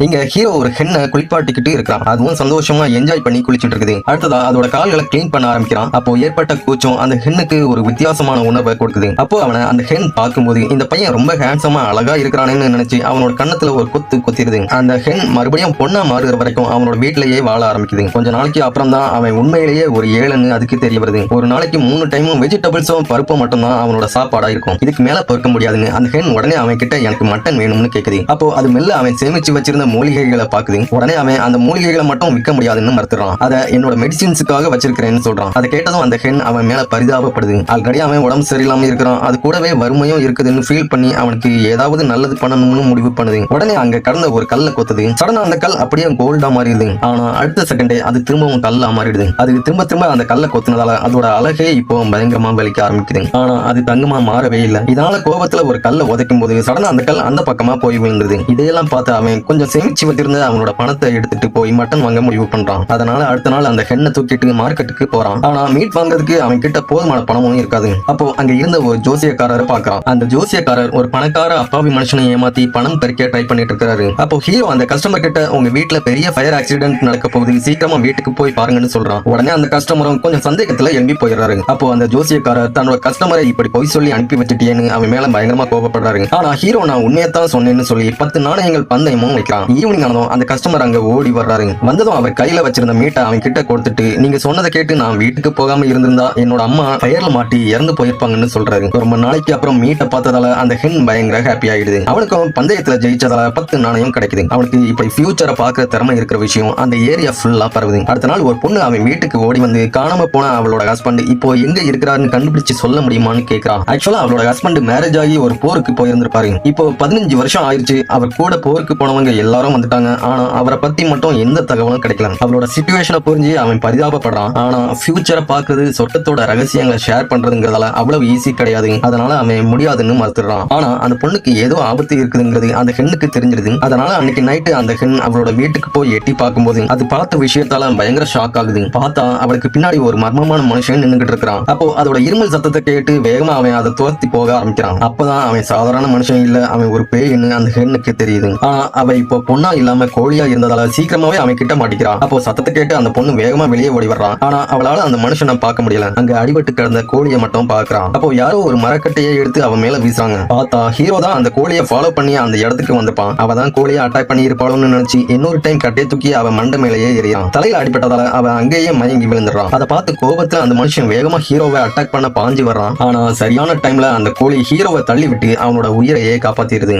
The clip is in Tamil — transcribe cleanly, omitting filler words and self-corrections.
இங்க ஹீரோ ஒரு ஹென்னை குளிப்பாட்டிக்கிட்டு இருக்கான். அதுவும் சந்தோஷமா என்ஜாய் பண்ணி குளிச்சிட்டு இருக்குது. அடுத்ததா அதோட கால்களை கிளீன் பண்ண ஆரம்பிக்கிறான். அப்போ ஏற்பட்ட கூச்சம் அந்த ஹென்னுக்கு ஒரு வித்தியாசமான உணர்வை கொடுக்குது. அப்போ அவனை அந்த ஹென் பார்க்கும்போது இந்த பையன் ரொம்ப ஹேண்ட்ஸமா அழகா இருக்கிறானேன்னு நினைச்சு அவனோட கண்ணத்துல ஒரு கொத்து கொத்திடுது. அந்த ஹென் மறுபடியும் பொண்ணா மாறுகிற வரைக்கும் அவனோட வீட்டிலேயே வாழ ஆரம்பிக்குது. கொஞ்ச நாளைக்கு அப்புறம் தான் அவன் உண்மையிலேயே ஒரு ஏழைன்னு அதுக்கு தெரிய வருது. ஒரு நாளைக்கு 3 டைமும் வெஜிடபிள்ஸும் பருப்பும் மட்டும்தான் அவனோட சாப்பாடா இருக்கும். இதுக்கு மேல பொறுக்க முடியாதுன்னு அந்த ஹென் உடனே அவன் கிட்ட எனக்கு மட்டன் வேணும்னு கேக்குது. அப்போ அது மெல்ல அவன் சேமிச்சு வச்சிருந்த மூலிகைகளை பாக்குது. உடனே அவன் அந்த மூலிகைகளை மட்டும் விற்க முடியாதுன்னு மறுத்துறான். அதை என்னோட மெடிசின்ஸுக்காக வச்சிருக்கிறேன்னு சொல்றான். அதை கேட்டதும் அந்த ஹென் அவன் மேல பரிதாபப்படுது. ஆல்ரெடி அவன் உடம்பு சரியில்லாம இருக்கிறான். அது கூடவே வறுமையும் இருக்குதுன்னு ஃபீல் பண்ணி அவனுக்கு ஏதாவது நல்லது பண்ணணும்னு முடிவு பண்ணுது. உடனே அங்க கடந்த ஒரு கல்லை கொத்துது. சடனா அந்த கல் அப்படியே கோல்டா மாறிடுது. ஆனா அடுத்த செகண்டே அது திரும்பவும் கல்லா மாறிடுது. அது திரும்ப திரும்ப அந்த கல்லை கொத்துனதால அதோட அழகே இப்போ பயங்கரமா வலிக்க ஆரம்பிக்குது. ஆனா அது தங்கமா மாறவே இல்லை. இதனால கோபத்துல ஒரு கல்லை உதைக்கும் போது சடனா அந்த கல் அந்த பக்கமா போய் விழுந்துருது. இதையெல்லாம் பார்த்து அவன் கொஞ்சம் சேமிச்சு வச்சிருந்த அவனோட பணத்தை எடுத்துட்டு போய் மட்டன் வாங்க முடிவு பண்றான். அதனால அடுத்த நாள் அந்த ஹென்னை தூக்கிட்டு மார்க்கெட்டுக்கு போறான். ஆனா மீட் வாங்குறதுக்கு அவன் கிட்ட போதுமான பணமும் இருக்காது. அப்போ அங்க இருந்த ஒரு ஜோசியக்காரரை பாக்குறான். அந்த ஜோசியக்காரர் ஒரு பணக்கார அப்பாவி மனுஷனை ஏமாத்தி பணம் பறிக்க ட்ரை பண்ணிட்டு இருக்காரு. அப்போ ஹீரோ அந்த கஸ்டமர் கிட்ட உங்க வீட்டுல பெரிய ஃபயர் ஆக்சிடென்ட் நடக்க போகுது, சீக்கிரமா வீட்டுக்கு போய் பாருங்கன்னு சொல்றான். உடனே அந்த கஸ்டமரும் கொஞ்சம் சந்தேகத்துல எழும்பி போயிடுறாரு. அப்போ அந்த ஜோசியக்காரர் தன்னோட கஸ்டமரை இப்படி பொய் சொல்லி அனுப்பி வச்சுட்டேன்னு அவன் மேல பயங்கரமா கோபப்படுறாரு. ஆனா ஹீரோ நான் உண்மையத்தான் சொன்னேன்னு சொல்லி 10 நாணயங்கள் பந்தயமும் வைக்கிறான். ஈவினிங் ஆனதும் அந்த கஸ்டமர் அங்க ஓடி வர்றாரு. வந்ததும் அவர் கையில வச்சிருந்த மீட்டை அவன் கிட்ட கொடுத்துட்டு நீங்க சொன்னதை கேட்டு நான் வீட்டுக்கு போகாம இருந்திருந்தா என்னோட அம்மா ஃபயர்ல மாட்டி இறந்து போயிருப்பாங்கன்னு சொல்றாரு. ரொம்ப நாளைக்கு அப்புறம் மீட்டை பார்த்ததால அந்த ஹென் பயங்கர ஹாப்பி ஆயிடுது. அவனுக்கும் பந்தயத்துல ஜெயிச்சதால 10 நாணயம் கிடைக்குது. அவனுக்கு இப்படி ஃபியூச்சரை பார்க்க திறமை இருக்கிற விஷயம் அந்த ஏரியா ஃபுல்லா பரவுது. அடுத்த நாள் ஒரு பொண்ணு அவன் வீட்டுக்கு ஓடி வந்து காணாம போன அவளோட ஹஸ்பண்ட் இப்போ எங்க இருக்கிறாருன்னு கண்டுபிடிச்சு சொல்ல முடியுமான்னு கேட்கிறான். ஆக்சுவலா அவளோட ஹஸ்பண்ட் மேரேஜ் ஆகி ஒரு போருக்கு போயிருந்திருப்பாரு. இப்போ 15 வருஷம் ஆயிடுச்சு. அவர் கூட போருக்கு போனவங்க எல்லாரும் வந்துட்டாங்க. ஆனா அவரை பத்தி மட்டும் எந்த தகவலும் கிடைக்கல. அவளோட சிச்சுவேஷனை புரிஞ்சு அவன் பரிதாபப்படுறான். ஆனா ஃபியூச்சரை பார்க்கறது சொர்க்கத்தோட ரகசியங்களை ஷேர் பண்றதுங்கிறதால அவ்வளவு ஈஸி கிடையாது. அதனால அவன் முடியாதுன்னு மறுத்துறான். ஆனா அந்த பொண்ணுக்கு ஏதோ ஆபத்து இருக்குதுங்கிறது அந்த ஹென்னுக்கு தெரிஞ்சிருது. அதனால அன்னைக்கு நைட்டு அந்த ஹென் அவளோட வீட்டுக்கு போய் எட்டி பார்க்கும்போது அது பார்த்த விஷயத்தால பயங்கர ஷாக் ஆகுது. பார்த்தா அவளுக்கு பின்னாடி ஒரு மர்மமான மனுஷன் நின்னுகிட்டு இருக்கிறான். அப்போ அதோட இருமல் சத்தத்தை கேட்டு வேகமா அவன் அதை துரத்தி போக ஆரம்பிக்கிறான். அப்பதான் அவன் சாதாரண மனுஷன் இல்ல, அவன் ஒரு பேய்ன்னு அந்த ஹென்னுக்கு தெரியுது. ஆனா அவ இப்போ பொண்ணா இல்லாம கோழியா இருந்ததால சீக்கிரமாவே அவன் கிட்ட மாட்டிக்கிறான். அப்போ சத்தத்தை கேட்டு அந்த பொண்ணு வேகமா வெளியே ஓடி வர்றான். ஆனா அவளால அந்த மனுஷனை பார்க்க முடியல. அங்க அடிபட்டு கிடந்த கோழியை மட்டும் பாக்குறான். அப்போ யாரோ ஒரு மரக்கட்டையை எடுத்து அவன் மேல வீசுறாங்க. பார்த்தா ஹீரோ தான் அந்த கோழியை ஃபாலோ பண்ணி அந்த இடத்துக்கு வந்திருப்பான். அவ தான் கோழியை அட்டாக் பண்ணி இருப்பாளுன்னு நினைச்சு இன்னொரு டைம் கட்டையை தூக்கி அவன் மண்டை மேலேயே எறியான். தலையில அடிபட்டதால அவன் அங்கேயே மயங்கி விழுந்துடுறான். அதை பார்த்து கோபத்துல அந்த மனுஷன் வேகமா ஹீரோவை அட்டாக் பண்ண பாஞ்சு வர்றான். ஆனா சரியான டைம்ல அந்த கோழி ஹீரோவை தள்ளி விட்டு அவனோட உயிரையே காப்பாத்திடுது.